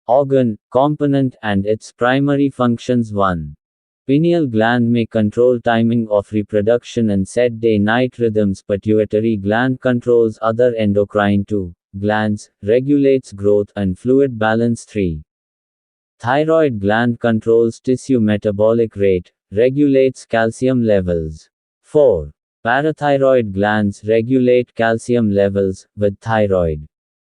organ, component and its primary functions. 1. Pineal gland may control timing of reproduction and set day-night rhythms. Pituitary gland controls other endocrine 2 glands, regulates growth and fluid balance. 3. Thyroid gland controls tissue metabolic rate, regulates calcium levels. 4. Parathyroid glands regulate calcium levels, with thyroid.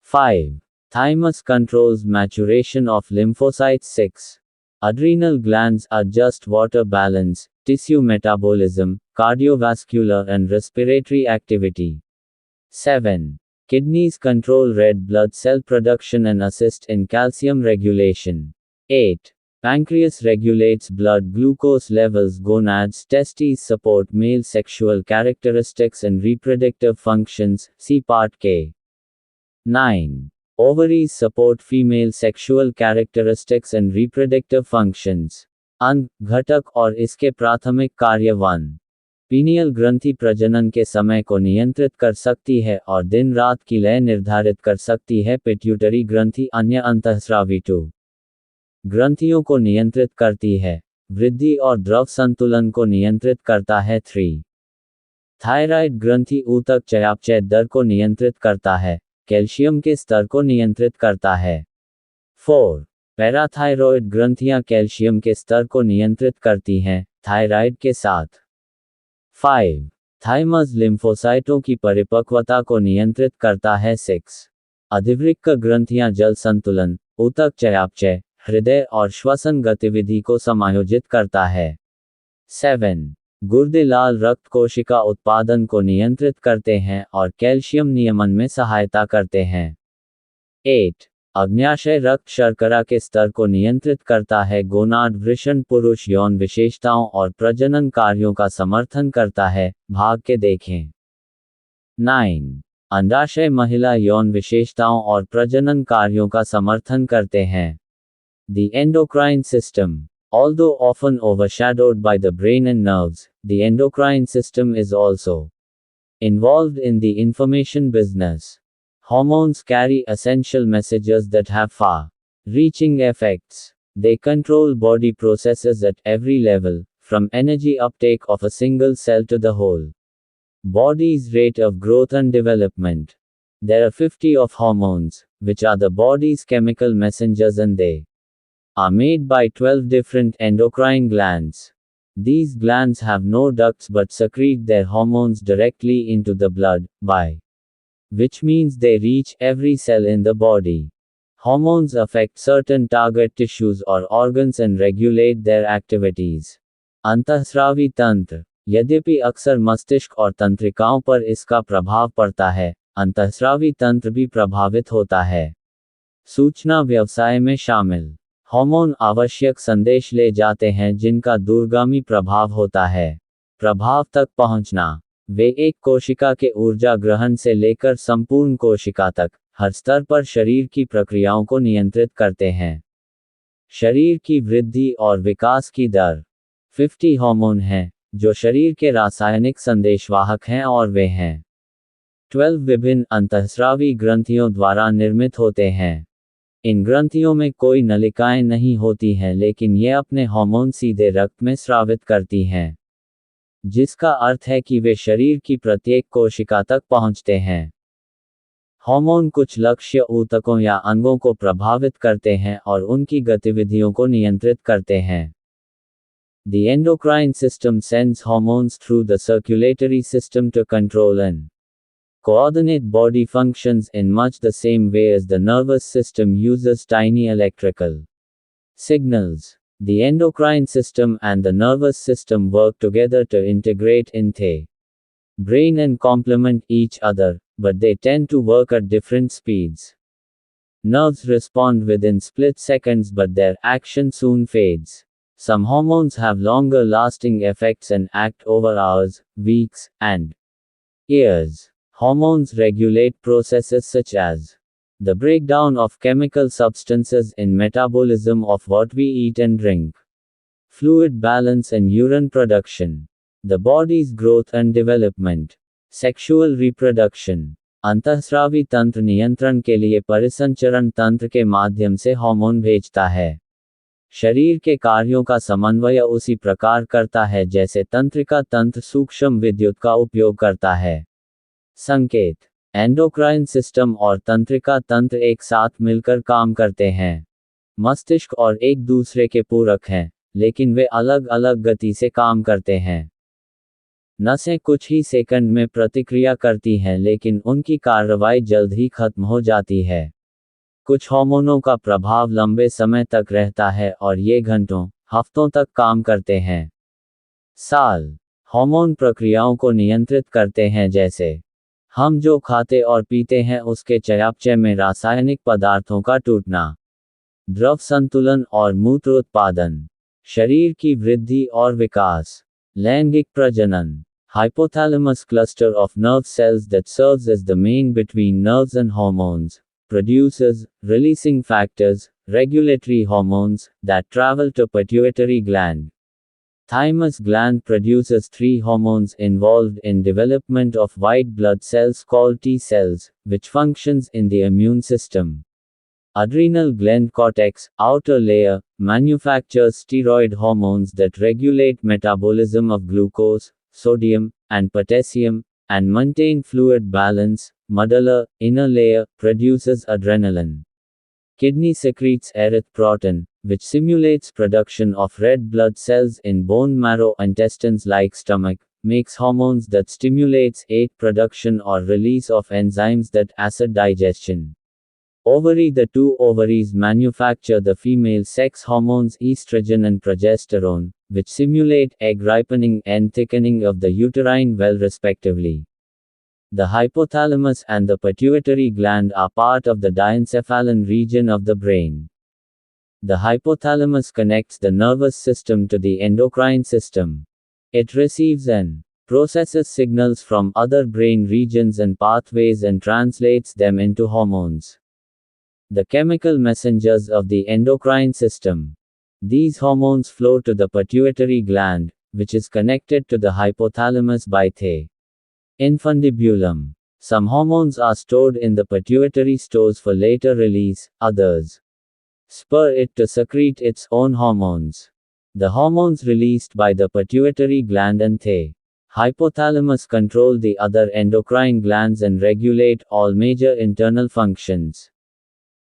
5. Thymus controls maturation of lymphocytes. 6. Adrenal glands adjust water balance, tissue metabolism, cardiovascular and respiratory activity. 7. Kidneys control red blood cell production and assist in calcium regulation. 8. Pancreas regulates blood glucose levels. Gonads testes support male sexual characteristics and reproductive functions. See Part K. 9. Ovaries support female sexual characteristics and reproductive functions. अंग, घटक और इसके प्राथमिक कार्य 1. Pineal ग्रंथि प्रजनन के समय को नियंत्रित कर सकती है और दिन रात की लय निर्धारित कर सकती है. पिट्यूटरी ग्रंथि अन्य अंतःस्रावी 2 ग्रंथियों को नियंत्रित करती है. वृद्धि और द्रव संतुलन को नियंत्रित करता है. 3. थायराइड ग्रंथि ऊतक चयापचय दर को नियंत्रित करता है. कैल्शियम के स्तर को नियंत्रित करता है. 4. पैराथायरॉयड ग्रंथियां कैल्शियम के स्तर को नियंत्रित करती हैं, थायराइड के साथ. 5. थाइमस लिम्फोसाइटों की परिपक्वता को नियंत्रित करता है. 6. अधिवृक्क ग्रंथियां जल संतुलन, ऊतक चयापचय, हृदय और श्वसन गतिविधि को समायोजित करता है. 7. गुर्दे लाल रक्त कोशिका उत्पादन को नियंत्रित करते हैं और कैल्शियम नियमन में सहायता करते हैं. 8. अग्न्याशय रक्त शर्करा के स्तर को नियंत्रित करता है. गोनाड वृषण पुरुष यौन विशेषताओं और प्रजनन कार्यों का समर्थन करता है. भाग के देखें. 9. अंडाशय महिला यौन विशेषताओं और प्रजनन कार्यों का समर्थन करते हैं. The endocrine system. Although often overshadowed by the brain and nerves, the endocrine system is also involved in the information business. Hormones carry essential messages that have far-reaching effects. They control body processes at every level, from energy uptake of a single cell to the whole body's rate of growth and development. There are 50 of hormones, which are the body's chemical messengers, and they are made by 12 different endocrine glands. These glands have no ducts but secrete their hormones directly into the blood, by which means they reach every cell in the body. Hormones affect certain target tissues or organs and regulate their activities. अंतःस्रावी तंत्र. यद्यपि अक्सर मस्तिष्क और तंत्रिकाओं पर इसका प्रभाव पड़ता है, अंतःस्रावी तंत्र भी प्रभावित होता है. सूचना व्यवसाय में शामिल. हार्मोन आवश्यक संदेश ले जाते हैं जिनका दूरगामी प्रभाव होता है. प्रभाव तक पहुंचना. वे एक कोशिका के ऊर्जा ग्रहण से लेकर संपूर्ण कोशिका तक, हर स्तर पर शरीर की प्रक्रियाओं को नियंत्रित करते हैं. शरीर की वृद्धि और विकास की दर. 50 हार्मोन हैं, जो शरीर के रासायनिक संदेशवाहक हैं और वे हैं 12 विभिन्न अंतःस्रावी ग्रंथियों द्वारा निर्मित होते हैं. इन ग्रंथियों में कोई नलिकाएं नहीं होती हैं, लेकिन ये अपने हार्मोन सीधे रक्त में स्रावित करती हैं, जिसका अर्थ है कि वे शरीर की प्रत्येक कोशिका तक पहुंचते हैं. हार्मोन कुछ लक्ष्य ऊतकों या अंगों को प्रभावित करते हैं और उनकी गतिविधियों को नियंत्रित करते हैं. The endocrine system sends hormones through the circulatory system to control and coordinate body functions in much the same way as the nervous system uses tiny electrical signals. The endocrine system and the nervous system work together to integrate in the brain and complement each other, but they tend to work at different speeds. Nerves respond within split seconds, but their action soon fades. Some hormones have longer lasting effects and act over hours, weeks, and years. Hormones regulate processes such as the breakdown of chemical substances in metabolism of what we eat and drink, fluid balance and urine production, the body's growth and development, sexual reproduction, अंतःस्रावी तंत्र नियंत्रण के लिए परिसंचरण तंत्र के माध्यम से hormone भेजता है। शरीर के कार्यों का समन्वय उसी प्रकार करता है जैसे तंत्रिका तंत्र सूक्ष्म विद्युत का उपयोग करता है। संकेत: एंडोक्राइन सिस्टम और तंत्रिका तंत्र एक साथ मिलकर काम करते हैं। मस्तिष्क और एक दूसरे के पूरक हैं, लेकिन वे अलग अलग गति से काम करते हैं। नसें कुछ ही सेकंड में प्रतिक्रिया करती हैं, लेकिन उनकी कार्रवाई जल्द ही खत्म हो जाती है। कुछ हार्मोनों का प्रभाव लंबे समय तक रहता है और ये घंटों, हफ्तों तक काम करते हैं। साल हार्मोन प्रक्रियाओं को नियंत्रित करते हैं, जैसे हम जो खाते और पीते हैं उसके चयापचय में रासायनिक पदार्थों का टूटना, द्रव संतुलन और मूत्र उत्पादन, शरीर की वृद्धि और विकास, लैंगिक प्रजनन। Hypothalamus cluster of nerve cells that serves as the main between nerves and hormones, produces, releasing factors, regulatory hormones, that travel to pituitary gland. Thymus gland produces 3 hormones involved in development of white blood cells called T cells, which functions in the immune system. Adrenal gland cortex, outer layer, manufactures steroid hormones that regulate metabolism of glucose, sodium, and potassium, and maintain fluid balance. Medulla, inner layer, produces adrenaline. Kidney secretes erythropoietin, which simulates production of red blood cells in bone marrow. Intestines like stomach, makes hormones that stimulates production or release of enzymes that acid digestion. Ovary, the 2 ovaries manufacture the female sex hormones estrogen and progesterone, which simulate egg ripening and thickening of the uterine well respectively. The hypothalamus and the pituitary gland are part of the diencephalon region of the brain. The hypothalamus connects the nervous system to the endocrine system. It receives and processes signals from other brain regions and pathways and translates them into hormones. The chemical messengers of the endocrine system. These hormones flow to the pituitary gland, which is connected to the hypothalamus by the infundibulum. Some hormones are stored in the pituitary stores for later release, others spur it to secrete its own hormones. The hormones released by the pituitary gland and the hypothalamus control the other endocrine glands and regulate all major internal functions.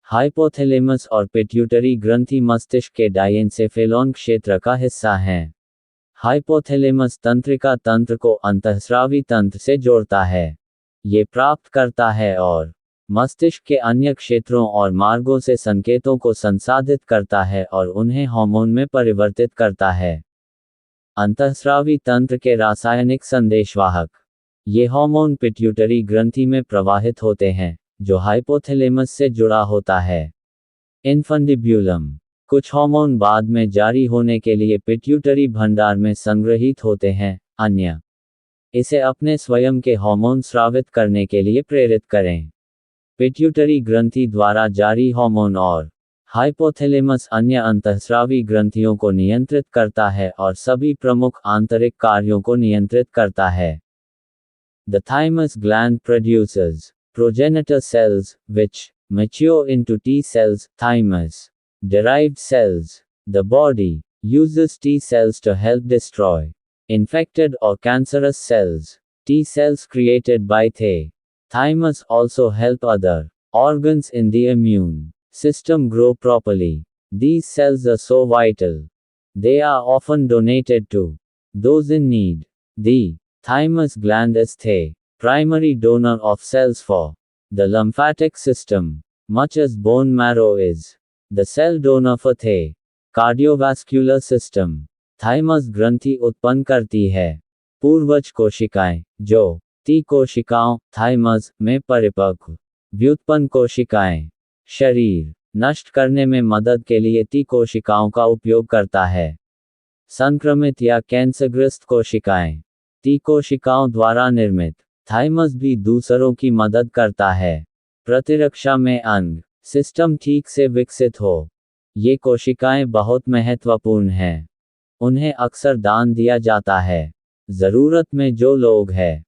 Hypothalamus और pituitary ग्रंथि मस्तिष्क के डायेंसेफेलॉन क्षेत्र का हिस्सा हैं। Hypothalamus तंत्रिका तंत्र को अंतःस्रावी तंत्र से जोड़ता है। ये प्राप्त करता है और मस्तिष्क के अन्य क्षेत्रों और मार्गों से संकेतों को संसाधित करता है और उन्हें हार्मोन में परिवर्तित करता है। अंतःस्रावी तंत्र के रासायनिक संदेशवाहक। ये हार्मोन पिट्यूटरी ग्रंथि में प्रवाहित होते हैं, जो हाइपोथैलेमस से जुड़ा होता है। इनफंडिब्यूलम। कुछ हार्मोन बाद में जारी होने के लिए पिट्यूटरी भंडार में संग्रहीत होते हैं, अन्य इसे अपने स्वयं के हार्मोन स्रावित करने के लिए प्रेरित करें। पिट्यूटरी ग्रंथि द्वारा जारी हार्मोन और हाइपोथैलेमस अन्य अंतःस्रावी ग्रंथियों को नियंत्रित करता है और सभी प्रमुख आंतरिक कार्यों को नियंत्रित करता है। The thymus gland produces progenitor cells, which mature into T cells, thymus derived cells. The body uses T cells to help destroy infected or cancerous cells. T cells created by the thymus also help other organs in the immune system grow properly. These cells are so vital. They are often donated to those in need. The thymus gland is the primary donor of cells for the lymphatic system, much as bone marrow is the cell donor for the cardiovascular system. Thymus ग्रंथि उत्पन्न करती है पूर्वज कोशिकाएं, जो T कोशिकाओं thymus में परिपक्व व्युत्पन्न कोशिकाएं। शरीर नष्ट करने में मदद के लिए टी कोशिकाओं का उपयोग करता है। संक्रमित या कैंसरग्रस्त कोशिकाएं। टी कोशिकाओं द्वारा निर्मित थाइमस भी दूसरों की मदद करता है। प्रतिरक्षा में अंग सिस्टम ठीक से विकसित हो। ये कोशिकाएं बहुत महत्वपूर्ण हैं। उन्हें अक्सर दान दिया जाता है। ज़रूरत में जो लोग हैं।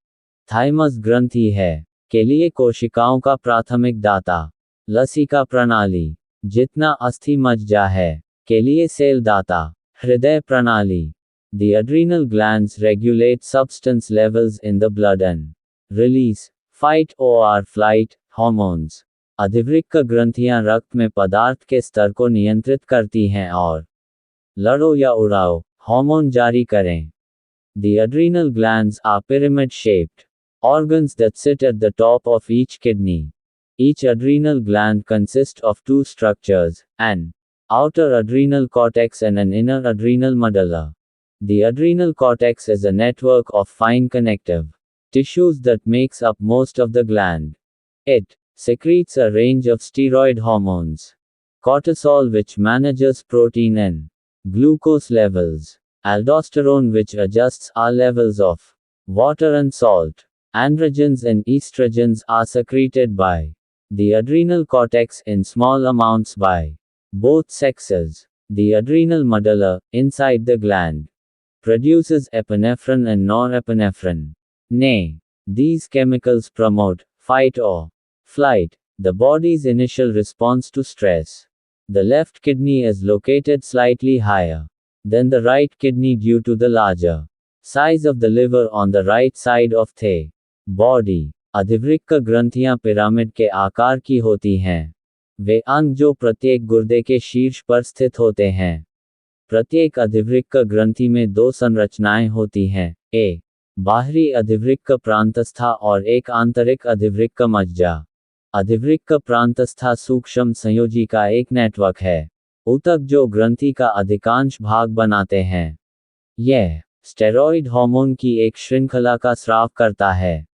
थाइमस ग्रंथि है के लिए कोशिकाओं का प्राथमिक दाता। लसिका प्रणाली, जितना अस्थि मज्जा है, के लिए सेल दाता। हृदय प्रणाली, the adrenal glands regulate substance levels in the blood and release fight or flight hormones. अधिवृक्क ग्रंथियां रक्त में पदार्थ के स्तर को नियंत्रित करती हैं और लड़ो या उड़ाओ हार्मोन जारी करें। The adrenal glands are pyramid-shaped organs that sit at the top of each kidney. Each adrenal gland consists of two structures, an outer adrenal cortex and an inner adrenal medulla. The adrenal cortex is a network of fine connective tissues that makes up most of the gland. It secretes a range of steroid hormones. Cortisol, which manages protein and glucose levels. Aldosterone, which adjusts our levels of water and salt. Androgens and estrogens are secreted by the adrenal cortex in small amounts by both sexes. The adrenal medulla, inside the gland, produces epinephrine and norepinephrine. These chemicals promote fight or flight, the body's initial response to stress. The left kidney is located slightly higher than the right kidney due to the larger size of the liver on the right side of the body. अधिवृक्क ग्रंथियां pyramid के आकार की होती हैं। वे अंग जो प्रत्येक गुर्दे के शीर्ष पर स्थित होते हैं। प्रत्येक अधिवृक्क ग्रंथि में दो संरचनाएं होती हैं, ए बाहरी अधिवृक्क प्रांतस्था और एक आंतरिक अधिवृक्क मज्जा। अधिवृक्क प्रांतस्था सूक्ष्म संयोजी का एक नेटवर्क है। ऊतक जो ग्रंथि का अधिकांश भाग बनाते हैं। यह स्टेरॉइड हार्मोन की एक श्रृंखला का स्राव करता है।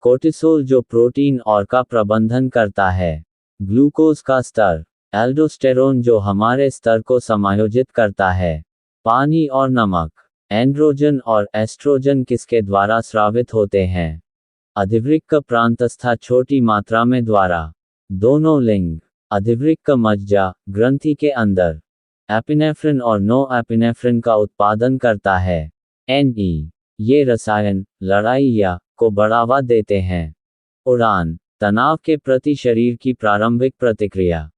कोर्टिसोल जो प्रोटीन और का प्रबंधन करता है। ग्लूकोज का स्तर। एल्डोस्टेरोन जो हमारे स्तर को समायोजित करता है। पानी और नमक। एंड्रोजन और एस्ट्रोजन किसके द्वारा स्रावित होते हैं। अधिवृक्क प्रांतस्था छोटी मात्रा में द्वारा। दोनों लिंग। अधिवृक्क मज्जा ग्रंथि के अंदर एपिनेफ्रिन और नो एपिनेफ्रिन का उत्पादन करता है। ये रसायन लड़ाई या को बढ़ावा देते हैं। उड़ान, तनाव के प्रति शरीर की प्रारंभिक प्रतिक्रिया।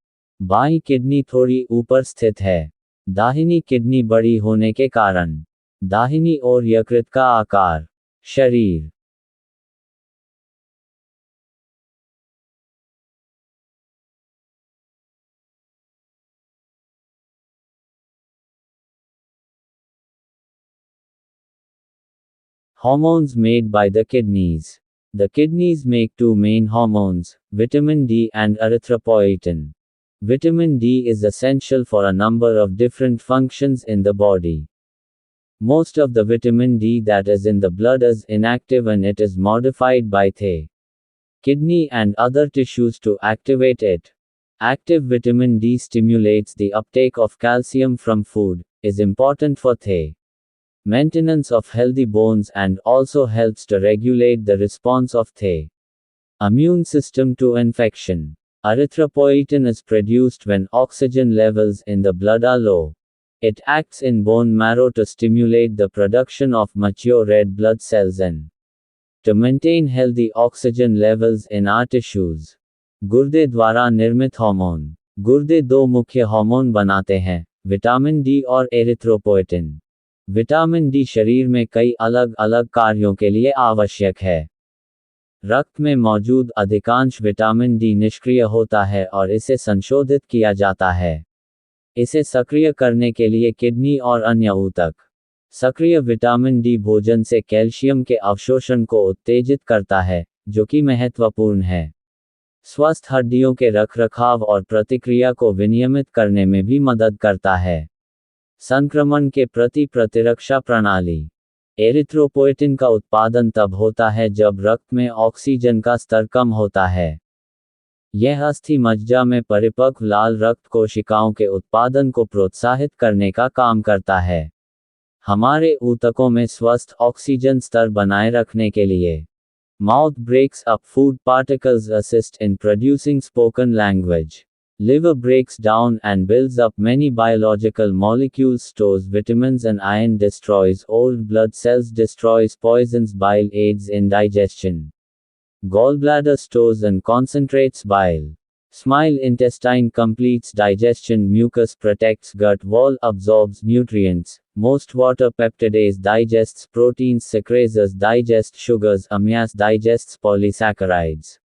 बाईं किडनी थोड़ी ऊपर स्थित है। दाहिनी किडनी बड़ी होने के कारण। दाहिनी ओर यकृत का आकार। शरीर। Hormones made by the kidneys. The kidneys make two main hormones, vitamin D and erythropoietin. Vitamin D is essential for a number of different functions in the body. Most of the vitamin D that is in the blood is inactive and it is modified by the kidney and other tissues to activate it. Active vitamin D stimulates the uptake of calcium from food, is important for the maintenance of healthy bones and also helps to regulate the response of the immune system to infection. Erythropoietin is produced when oxygen levels in the blood are low. It acts in bone marrow to stimulate the production of mature red blood cells and to maintain healthy oxygen levels in our tissues. गुर्दे द्वारा निर्मित hormone. गुर्दे दो मुख्य hormone बनाते हैं, vitamin D और erythropoietin. Vitamin D शरीर में कई अलग अलग कार्यों के लिए आवश्यक है। रक्त में मौजूद अधिकांश विटामिन डी निष्क्रिय होता है और इसे संशोधित किया जाता है। इसे सक्रिय करने के लिए किडनी और अन्य ऊतक। सक्रिय विटामिन डी भोजन से कैल्शियम के अवशोषण को उत्तेजित करता है, जो कि महत्वपूर्ण है। स्वस्थ हड्डियों के रखरखाव और प्रतिक्रिया को विनियमित करने में भी मदद करता है। संक्रमण के प्रति प्रतिरक्षा प्रणाली। एरिथ्रोपोएटिन का उत्पादन तब होता है जब रक्त में ऑक्सीजन का स्तर कम होता है। यह अस्थि मज्जा में परिपक्व लाल रक्त कोशिकाओं के उत्पादन को प्रोत्साहित करने का काम करता है। हमारे ऊतकों में स्वस्थ ऑक्सीजन स्तर बनाए रखने के लिए mouth breaks up food particles assist in producing spoken language. Liver breaks down and builds up many biological molecules, stores vitamins and iron, destroys old blood cells, destroys poisons, bile aids in digestion. Gallbladder stores and concentrates bile. Small intestine completes digestion. Mucus protects gut wall, absorbs nutrients. Most water peptidase digests proteins. Secretions digest sugars. Amylase digests polysaccharides.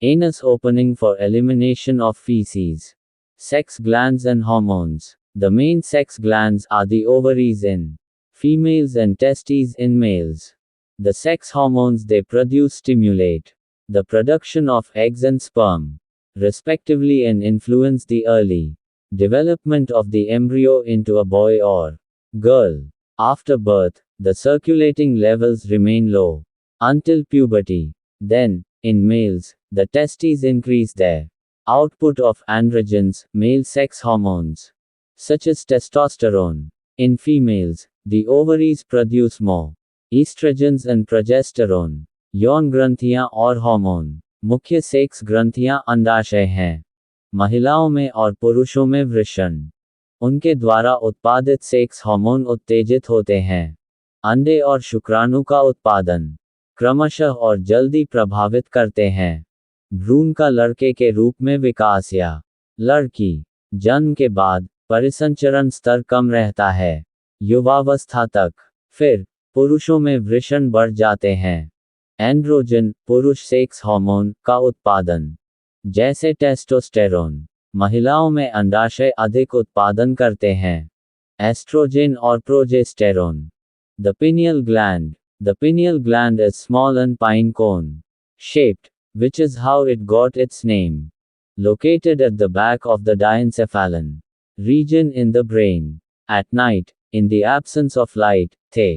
Anus opening for elimination of feces. Sex glands and hormones. The main sex glands are the ovaries in females and testes in males. The sex hormones they produce stimulate the production of eggs and sperm, respectively, and influence the early development of the embryo into a boy or girl. After birth, the circulating levels remain low until puberty. Then, in males, the testes increase their output of androgens, male sex hormones, such as testosterone. In females, the ovaries produce more estrogens and progesterone. यौन ग्रंथियां और hormone मुख्य sex ग्रंथियां अंडाशय हैं। महिलाओं में और पुरुषों में वृषण उनके द्वारा उत्पादित सेक्स हार्मोन उत्तेजित होते हैं। अंडे और शुक्राणु का उत्पादन क्रमशः और जल्दी प्रभावित करते हैं। भ्रूण का लड़के के रूप में विकास या लड़की जन्म के बाद परिसंचरण स्तर कम रहता है युवावस्था तक। फिर पुरुषों में वृषण बढ़ जाते हैं। एंड्रोजन पुरुष सेक्स हार्मोन का उत्पादन जैसे टेस्टोस्टेरोन महिलाओं में अंडाशय अधिक उत्पादन करते हैं। एस्ट्रोजेन और progesterone. The pineal gland. The pineal gland is small and pine cone shaped, which is how it got its name. Located at the back of the diencephalon region in the brain. At night, in the absence of light, the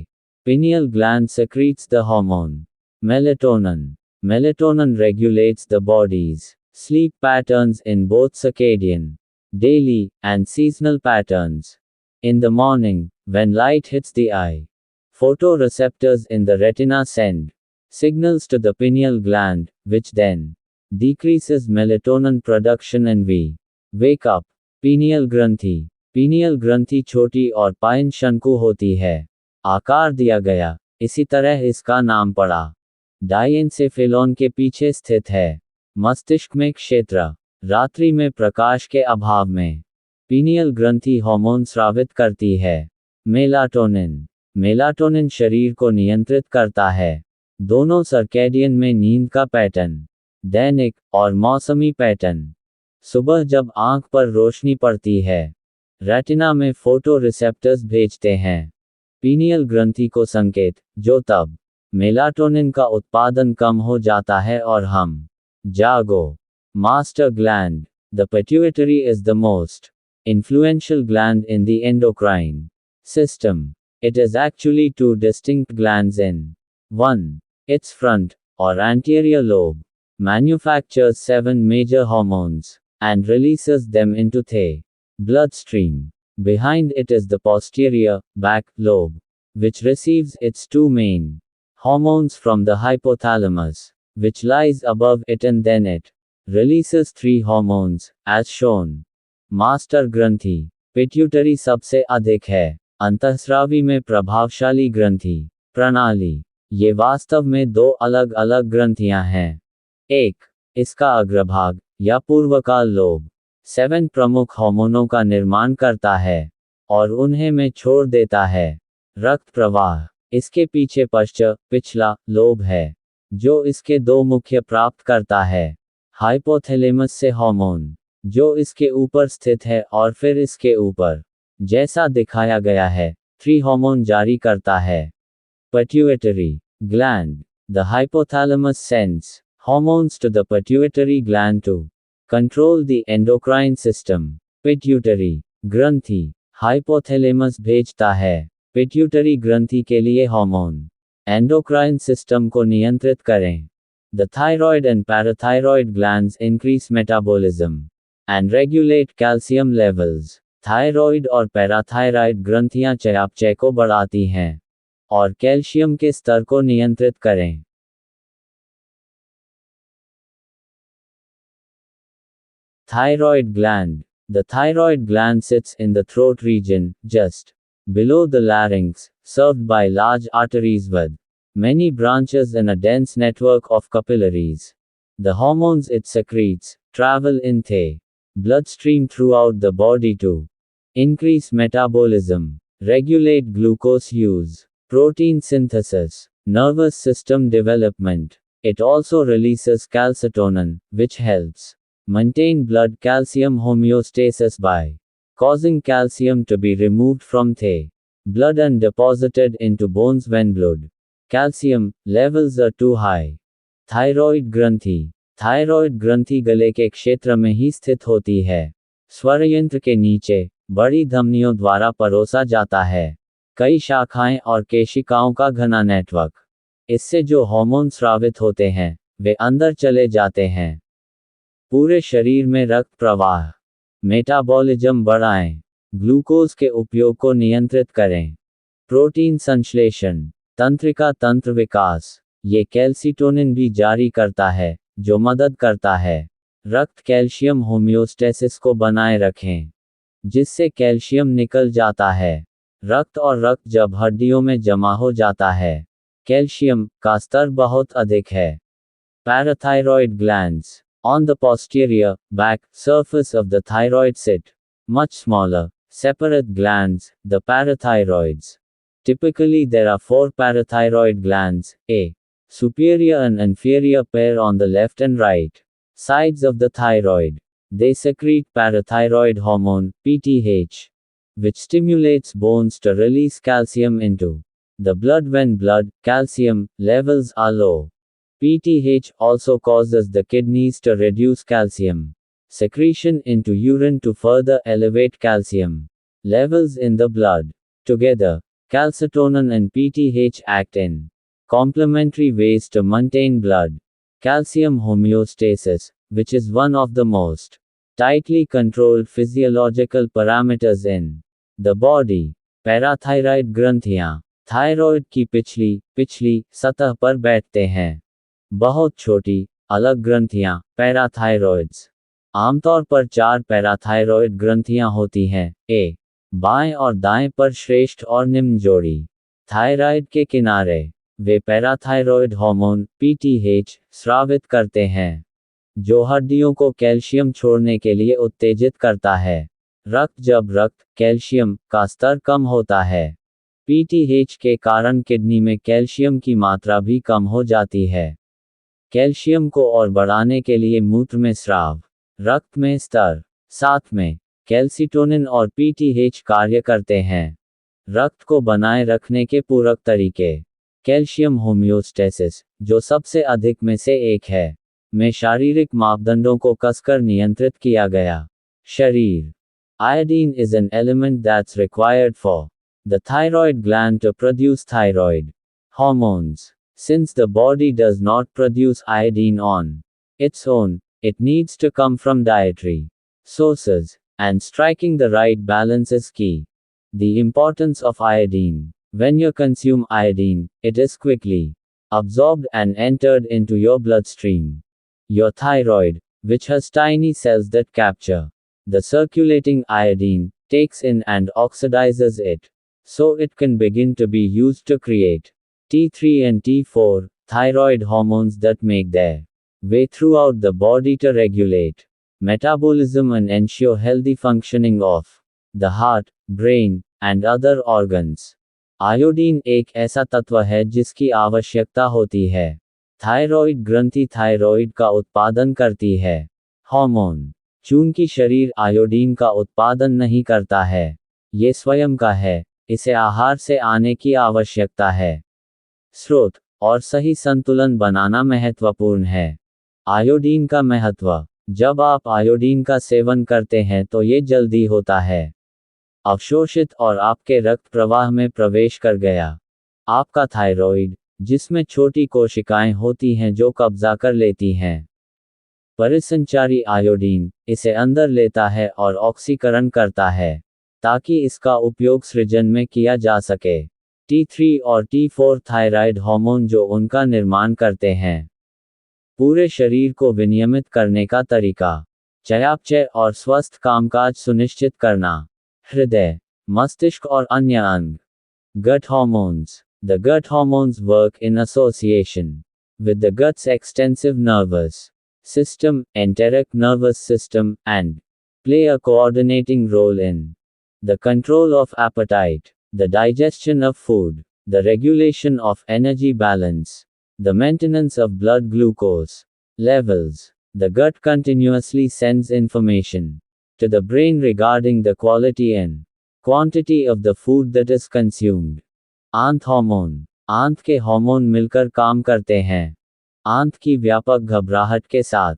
pineal gland secretes the hormone melatonin. Melatonin regulates the body's sleep patterns in both circadian, daily, and seasonal patterns. In the morning, when light hits the eye, photoreceptors in the retina send signals to the pineal gland, which then decreases melatonin production and we wake up. Pineal ग्रंथि। pineal ग्रंथि छोटी और pine शंकु होती है। आकार दिया गया, इसी तरह इसका नाम पड़ा। डाइएन्सेफेलॉन के पीछे स्थित है। मस्तिष्क में क्षेत्र। रात्रि में प्रकाश के अभाव में pineal ग्रंथि हार्मोन स्रावित करती है। मेलाटोनिन। मेलाटोनिन शरीर को नियंत्रित करता है। दोनों सर्कैडियन में नींद का पैटर्न दैनिक और मौसमी पैटर्न। सुबह जब आंख पर रोशनी पड़ती है, रेटिना में फोटो रिसेप्टर्स भेजते हैं पीनियल ग्रंथि को संकेत, जो तब मेलाटोनिन का उत्पादन कम हो जाता है और हम जागो। Master gland. The pituitary is the most influential gland in the endocrine system. It is actually two distinct glands in one. Its front, or anterior lobe, manufactures 7 major hormones and releases them into the bloodstream. Behind it is the posterior, back, lobe, which receives its 2 main hormones from the hypothalamus, which lies above it, and then it releases 3 hormones, as shown. Master ग्रंथि। Pituitary सबसे अधिक है। अंतःस्रावी में प्रभावशाली ग्रंथि प्रणाली। ये वास्तव में 2 अलग अलग ग्रंथियां हैं। एक, इसका अग्रभाग या पूर्वकाल लोब 7 प्रमुख हार्मोनों का निर्माण करता है और उन्हें में छोड़ देता है। रक्त प्रवाह। इसके पीछे पिछला लोब है, जो इसके 2 मुख्य प्राप्त करता है। हाइपोथैलेमस से हार्मोन, जो इसके ऊपर स्थित है, और फिर इसके ऊपर, जैसा दिखाया गया है, 3 हार्मोन जारी करता है। Pituitary gland. The hypothalamus sends hormones to the pituitary gland to control the endocrine system. Pituitary ग्रंथि। हाइपोथैलेमस भेजता है पिट्यूटरी ग्रंथि के लिए हार्मोन एंडोक्राइन सिस्टम को नियंत्रित करें। The thyroid and parathyroid glands increase metabolism and regulate calcium levels. Thyroid और पैराथायराइड ग्रंथियां चयापचय को बढ़ाती हैं और कैल्शियम के स्तर को नियंत्रित करें। Thyroid gland. The thyroid gland sits in the throat region, just below the larynx, served by large arteries with many branches in a dense network of capillaries. The hormones it secretes travel in the bloodstream throughout the body to increase metabolism, regulate glucose use, protein synthesis, nervous system development. It also releases calcitonin, which helps maintain blood calcium homeostasis by causing calcium to be removed from the blood and deposited into bones when blood calcium levels are too high. Thyroid ग्रंथि गले के क्षेत्र में ही स्थित होती है। स्वरयंत्र के नीचे बड़ी धमनियों द्वारा परोसा जाता है कई शाखाएं और केशिकाओं का घना नेटवर्क। इससे जो हार्मोन स्रावित होते हैं वे अंदर चले जाते हैं। पूरे शरीर में रक्त प्रवाह, मेटाबॉलिज्म बढ़ाएं, ग्लूकोज के उपयोग को नियंत्रित करें, प्रोटीन संश्लेषण, तंत्रिका तंत्र विकास। ये कैल्सिटोनिन भी जारी करता है जो मदद करता है रक्त कैल्शियम होम्योस्टेसिस को बनाए रखें, जिससे कैल्शियम निकल जाता है रक्त और रक्त जब हड्डियों में जमा हो जाता है कैल्शियम का स्तर बहुत अधिक है। Parathyroid glands on the posterior back surface of the thyroid sit much smaller separate glands, the parathyroids. Typically there are 4 parathyroid glands, a superior and inferior pair on the left and right sides of the thyroid. They secrete parathyroid hormone, PTH, which stimulates bones to release calcium into the blood when blood calcium levels are low. PTH also causes the kidneys to reduce calcium secretion into urine to further elevate calcium levels in the blood. Together, calcitonin and PTH act in complementary ways to maintain blood calcium homeostasis, which is one of the most tightly controlled physiological parameters in the body. Parathyroid ग्रंथियां thyroid की पिछली सतह पर बैठते हैं। बहुत छोटी अलग ग्रंथियां पैराथायरॉयड्स। आमतौर पर 4 पैराथायरॉयड ग्रंथियां होती हैं, ए बाएं और दाएं पर श्रेष्ठ और निम्न जोड़ी। थायराइड के किनारे वे पैराथायरॉयड हार्मोन PTH स्रावित करते हैं, जो हड्डियों को कैल्शियम छोड़ने के लिए उत्तेजित करता है। जब रक्त कैल्शियम का स्तर कम होता है, PTH के कारण किडनी में कैल्शियम की मात्रा भी कम हो जाती है। कैल्शियम को और बढ़ाने के लिए मूत्र में स्राव, रक्त में स्तर, साथ में कैल्सिटोनिन और PTH कार्य करते हैं। रक्त को बनाए रखने के पूरक तरीके। कैल्शियम होम्योस्टेसिस, जो सबसे अधिक में से एक है, में शारीरिक मापदंडों को कसकर नियंत्रित किया गया। शरीर Iodine is an element that's required for the thyroid gland to produce thyroid hormones. Since the body does not produce iodine on its own, it needs to come from dietary sources, and striking the right balance is key. The importance of iodine. When you consume iodine, it is quickly absorbed and entered into your bloodstream. Your thyroid, which has tiny cells that capture the circulating iodine, takes in and oxidizes it, so it can begin to be used to create T3 and T4, thyroid hormones that make their way throughout the body to regulate metabolism and ensure healthy functioning of the heart, brain, and other organs. Iodine एक ऐसा तत्व है जिसकी आवश्यकता होती है। Thyroid ग्रंथि thyroid का उत्पादन करती है। हार्मोन चूंकि शरीर आयोडीन का उत्पादन नहीं करता है, ये स्वयं का है, इसे आहार से आने की आवश्यकता है। स्रोत और सही संतुलन बनाना महत्वपूर्ण है। आयोडीन का महत्व। जब आप आयोडीन का सेवन करते हैं तो ये जल्दी होता है अवशोषित और आपके रक्त प्रवाह में प्रवेश कर गया। आपका थायरॉइड, जिसमें छोटी कोशिकाएं होती हैं जो कब्जा कर लेती हैं परिसंचारी आयोडीन, इसे अंदर लेता है और ऑक्सीकरण करता है, ताकि इसका उपयोग सृजन में किया जा सके। T3 और T4 थायराइड हार्मोन जो उनका निर्माण करते हैं। पूरे शरीर को विनियमित करने का तरीका। चयापचय और स्वस्थ कामकाज सुनिश्चित करना। हृदय, मस्तिष्क और अन्य अंग। गट hormones The gut hormones work in association with the gut's extensive nervous system, enteric nervous system, and play a coordinating role in the control of appetite, the digestion of food, the regulation of energy balance, the maintenance of blood glucose levels. The gut continuously sends information to the brain regarding the quality and quantity of the food that is consumed. आंत hormone, आंत के hormone मिलकर काम करते हैं आंत की व्यापक घबराहट के साथ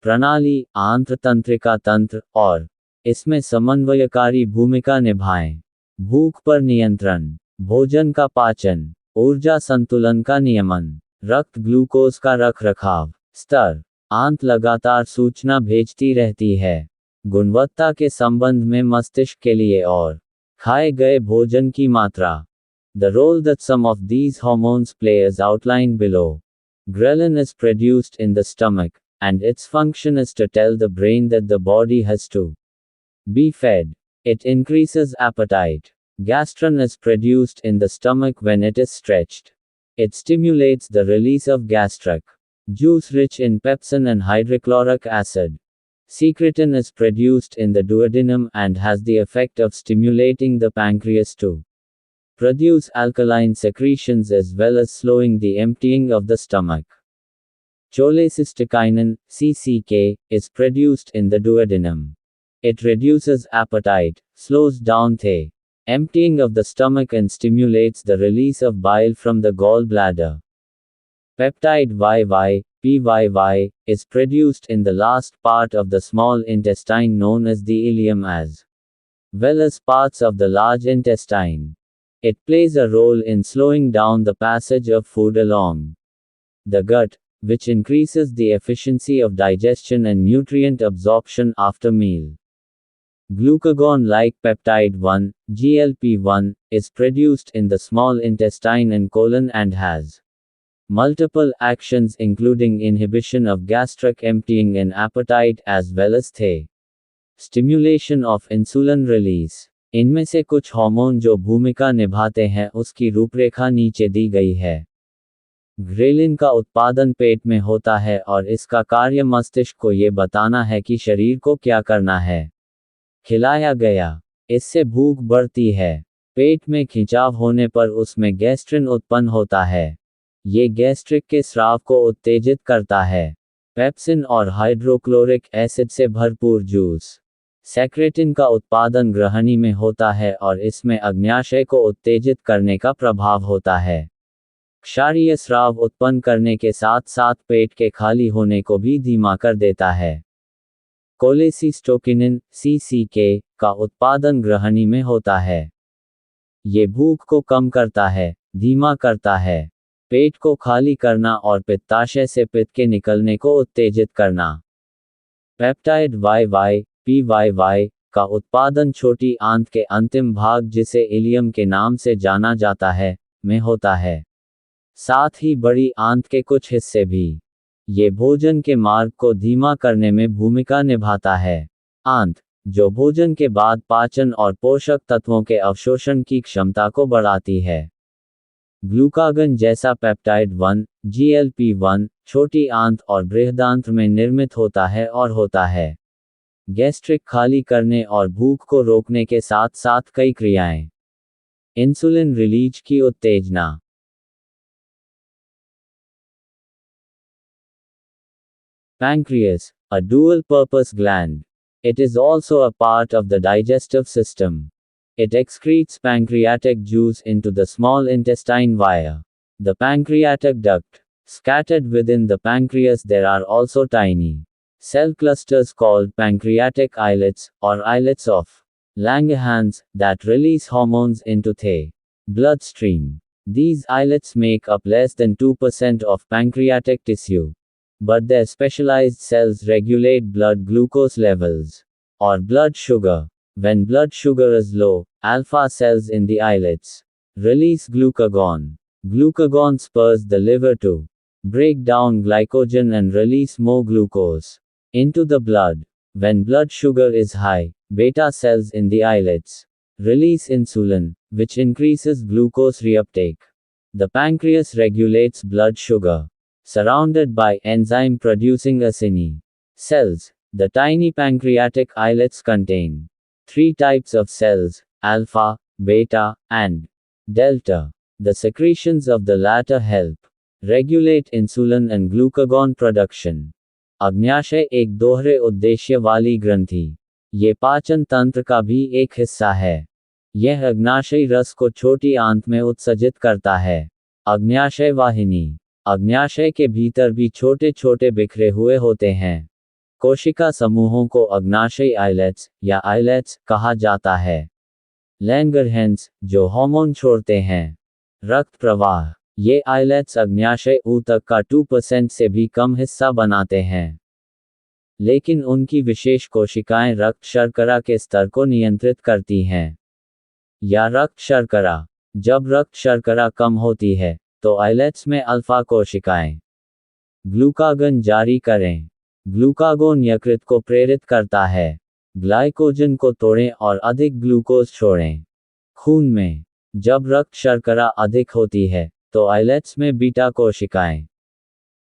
प्रणाली, आंत्र तंत्रिका तंत्र, और इसमें समन्वयकारी भूमिका निभाएं। भूख पर नियंत्रण, भोजन का पाचन, ऊर्जा संतुलन का नियमन, रक्त ग्लूकोज का रखरखाव, स्तर। आंत लगातार सूचना भेजती रहती है गुणवत्ता के संबंध में मस्तिष्क के लिए और खाए गए भोजन की मात्रा। The role that some of these hormones play is outlined below. Ghrelin is produced in the stomach, and its function is to tell the brain that the body has to be fed. It increases appetite. Gastrin is produced in the stomach when it is stretched. It stimulates the release of gastric juice rich in pepsin and hydrochloric acid. Secretin is produced in the duodenum and has the effect of stimulating the pancreas to produce alkaline secretions as well as slowing the emptying of the stomach. Cholecystokinin, CCK, is produced in the duodenum. It reduces appetite, slows down the emptying of the stomach and stimulates the release of bile from the gallbladder. Peptide YY, PYY, is produced in the last part of the small intestine known as the ileum as well as parts of the large intestine. It plays a role in slowing down the passage of food along the gut, which increases the efficiency of digestion and nutrient absorption after meal. Glucagon-like peptide 1, GLP-1, is produced in the small intestine and colon and has multiple actions including inhibition of gastric emptying and appetite as well as the stimulation of insulin release. इनमें से कुछ hormone जो भूमिका निभाते हैं उसकी रूपरेखा नीचे दी गई है। ग्रेलिन का उत्पादन पेट में होता है और इसका कार्य मस्तिष्क को ये बताना है कि शरीर को क्या करना है। खिलाया गया। इससे भूख बढ़ती है। पेट में खिंचाव होने पर उसमें गैस्ट्रिन उत्पन्न होता है। ये गैस्ट्रिक के स्राव को उत्तेजित करता है। पेप्सिन और हाइड्रोक्लोरिक एसिड से भरपूर जूस। सेक्रेटिन का उत्पादन ग्रहणी में होता है और इसमें अग्न्याशय को उत्तेजित करने का प्रभाव होता है। क्षारीय स्राव उत्पन्न करने के साथ साथ पेट के खाली होने को भी धीमा कर देता है। कोलेसिस्टोकिनिन, CCK, का उत्पादन ग्रहणी में होता है। ये भूख को कम करता है, धीमा करता है, पेट को खाली करना और पित्ताशय से पित्त के निकलने को उत्तेजित करना। पेप्टाइड YY, PYY, का उत्पादन छोटी आंत के अंतिम भाग जिसे इलियम के नाम से जाना जाता है, में होता है। साथ ही बड़ी आंत के कुछ हिस्से भी। ये भोजन के मार्ग को धीमा करने में भूमिका निभाता है। आंत, जो भोजन के बाद पाचन और पोषक तत्वों के अवशोषण की क्षमता को बढ़ाती है। ग्लूकागन जैसा पेप्टाइड 1, GLP-1, छोटी आंत और बृहदांत्र में निर्मित होता है और होता है। गैस्ट्रिक खाली करने और भूख को रोकने के साथ साथ कई क्रियाएं। इंसुलिन रिलीज की उत्तेजना। Pancreas, a dual-purpose gland. It is also a part of the digestive system. It excretes pancreatic juice into the small intestine via the pancreatic duct. Scattered within the pancreas there are also tiny cell clusters called pancreatic islets, or islets of Langerhans, that release hormones into the bloodstream. These islets make up less than 2% of pancreatic tissue. But their specialized cells regulate blood glucose levels, or blood sugar. When blood sugar is low, alpha cells in the islets release glucagon. Glucagon spurs the liver to break down glycogen and release more glucose into the blood. When blood sugar is high, beta cells in the islets release insulin, which increases glucose reuptake. The pancreas regulates blood sugar. Surrounded by enzyme-producing acini cells, the tiny pancreatic islets contain three types of cells, alpha, beta, and delta. The secretions of the latter help regulate insulin and glucagon production. अग्न्याशय एक दोहरे उद्देश्य वाली ग्रंथि। ये पाचन तंत्र का भी एक हिस्सा है। यह अग्न्याशयी रस को छोटी आंत में उत्सर्जित करता है। अग्न्याशय वाहिनी। अग्न्याशय के भीतर भी छोटे छोटे बिखरे हुए होते हैं। कोशिका समूहों को अग्न्याशयी आइलेट्स या आइलेट्स कहा जाता है। लैंगरहैंस, जो हार्मोन छोड़ते हैं। रक्त प्रवाह। ये आइलेट्स अग्न्याशय ऊतक का 2% से भी कम हिस्सा बनाते हैं। लेकिन उनकी विशेष कोशिकाएं रक्त शर्करा के स्तर को नियंत्रित करती हैं। या रक्त शर्करा। जब रक्त शर्करा कम होती है, तो आइलेट्स में अल्फा कोशिकाएं ग्लूकागन जारी करें। ग्लूकागोन यकृत को प्रेरित करता है। ग्लाइकोजन को तोड़ें और अधिक ग्लूकोज छोड़ें। खून में। जब रक्त शर्करा अधिक होती है, तो आइलेट्स में बीटा कोशिकाएं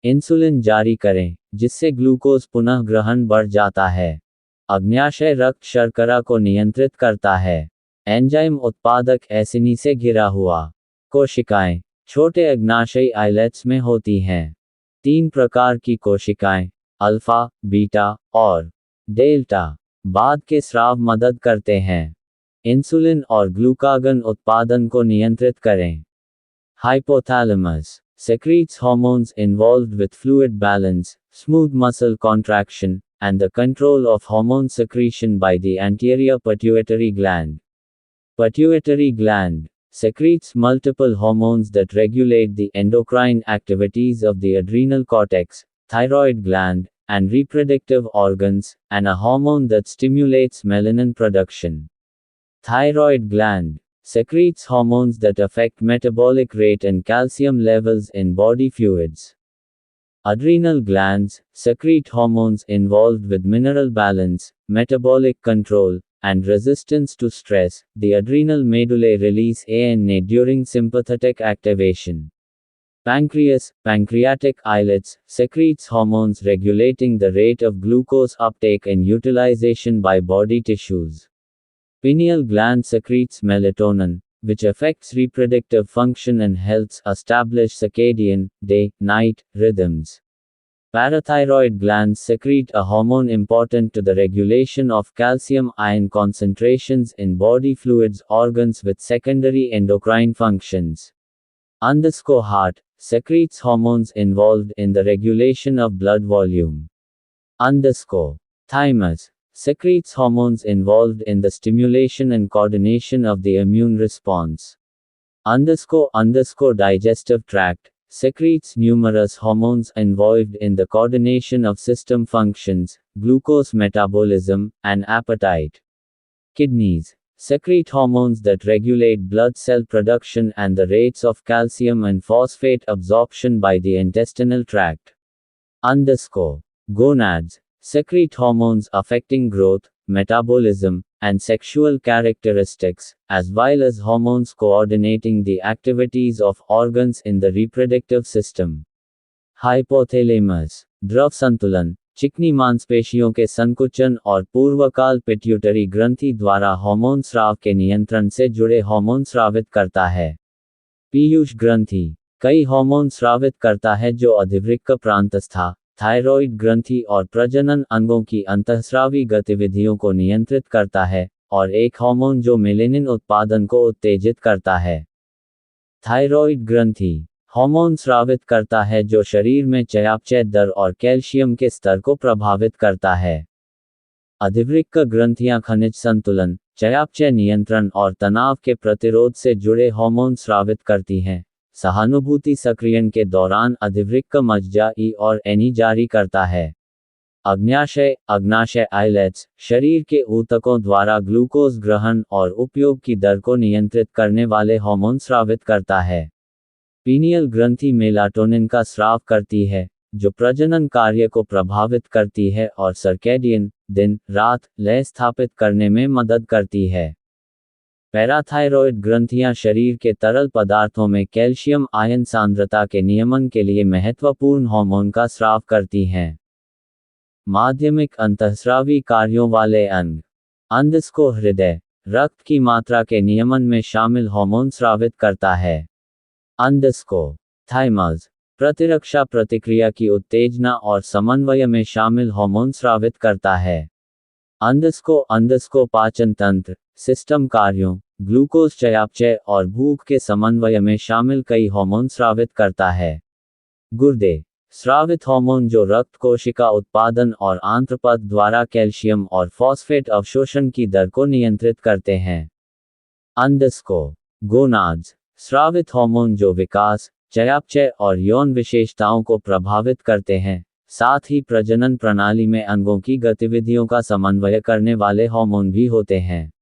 इंसुलिन जारी करें, जिससे ग्लूकोज पुनः ग्रहण बढ़ जाता है। अग्न्याशय रक्त शर्करा को नियंत्रित करता है। एंजाइम उत्पादक एसिनी से घिरा हुआ। कोशिकाएं छोटे अग्न्याशयी आइलेट्स में होती हैं। 3 प्रकार की कोशिकाएं, अल्फा, बीटा और डेल्टा, बाद के स्राव मदद करते हैं। इंसुलिन और ग्लूकागन उत्पादन को नियंत्रित करें। Hypothalamus secretes hormones involved with fluid balance, smooth muscle contraction, and the control of hormone secretion by the anterior pituitary gland. Pituitary gland secretes multiple hormones that regulate the endocrine activities of the adrenal cortex, thyroid gland, and reproductive organs, and a hormone that stimulates melanin production. Thyroid gland secretes hormones that affect metabolic rate and calcium levels in body fluids. Adrenal glands secrete hormones involved with mineral balance, metabolic control, and resistance to stress. The adrenal medullae release ANA during sympathetic activation. Pancreas, pancreatic islets, secretes hormones regulating the rate of glucose uptake and utilization by body tissues. Pineal gland secretes melatonin, which affects reproductive function and helps establish circadian, day-night, rhythms. Parathyroid glands secrete a hormone important to the regulation of calcium ion concentrations in body fluids organs with secondary endocrine functions. Heart secretes hormones involved in the regulation of blood volume. Thymus secretes hormones involved in the stimulation and coordination of the immune response. Digestive tract secretes numerous hormones involved in the coordination of system functions, glucose metabolism, and appetite. Kidneys secrete hormones that regulate blood cell production and the rates of calcium and phosphate absorption by the intestinal tract. Gonads secrete hormones affecting growth, metabolism, and sexual characteristics, as well as hormones coordinating the activities of organs in the reproductive system. Hypothalamus द्रव संतुलन, चिकनी मांसपेशियों के संकुचन और पूर्वकाल pituitary ग्रंथि द्वारा hormone स्राव के नियंत्रण से जुड़े हार्मोन स्रावित करता है। पीयूष ग्रंथि कई हार्मोन स्रावित करता है जो अधिवृक्क प्रांतस्था, थायरॉइड ग्रंथि और प्रजनन अंगों की अंतःस्रावी गतिविधियों को नियंत्रित करता है, और एक हार्मोन जो मेलेनिन उत्पादन को उत्तेजित करता है। थायरॉइड ग्रंथि हार्मोन स्रावित करता है जो शरीर में चयापचय दर और कैल्शियम के स्तर को प्रभावित करता है। अधिवृक्क ग्रंथियां खनिज संतुलन, चयापचय नियंत्रण और तनाव के प्रतिरोध से जुड़े हार्मोन स्रावित करती हैं। सहानुभूति सक्रियण के दौरान अधिवृक्क मज्जा ई और एनी जारी करता है। अग्न्याशय आइलेट्स शरीर के ऊतकों द्वारा ग्लूकोज ग्रहण और उपयोग की दर को नियंत्रित करने वाले हार्मोन स्रावित करता है। पीनियल ग्रंथि मेलाटोनिन का स्राव करती है, जो प्रजनन कार्य को प्रभावित करती है और सर्कैडियन दिन रात लय स्थापित करने में मदद करती है। पैराथायरॉयड ग्रंथियां शरीर के तरल पदार्थों में कैल्शियम आयन सांद्रता के नियमन के लिए महत्वपूर्ण हार्मोन का स्राव करती हैं। माध्यमिक अंतःस्रावी कार्यों वाले अंग। अंडस्को हृदय रक्त की मात्रा के नियमन में शामिल हार्मोन स्रावित करता है। अंडस्को थाइमस प्रतिरक्षा प्रतिक्रिया की उत्तेजना और समन्वय में शामिल हार्मोन स्रावित करता है। अंडस्को पाचन तंत्र सिस्टम कार्यों, ग्लूकोज चयापचय और भूख के समन्वय में शामिल कई हार्मोन स्रावित करता है। गुर्दे स्रावित हार्मोन जो रक्त कोशिका उत्पादन और आंत्रपद द्वारा कैल्शियम और फॉस्फेट अवशोषण की दर को नियंत्रित करते हैं। अंडस्को गोनाड्स स्रावित हार्मोन जो विकास, चयापचय और यौन विशेषताओं को प्रभावित करते हैं, साथ ही प्रजनन प्रणाली में अंगों की गतिविधियों का समन्वय करने वाले हार्मोन भी होते हैं।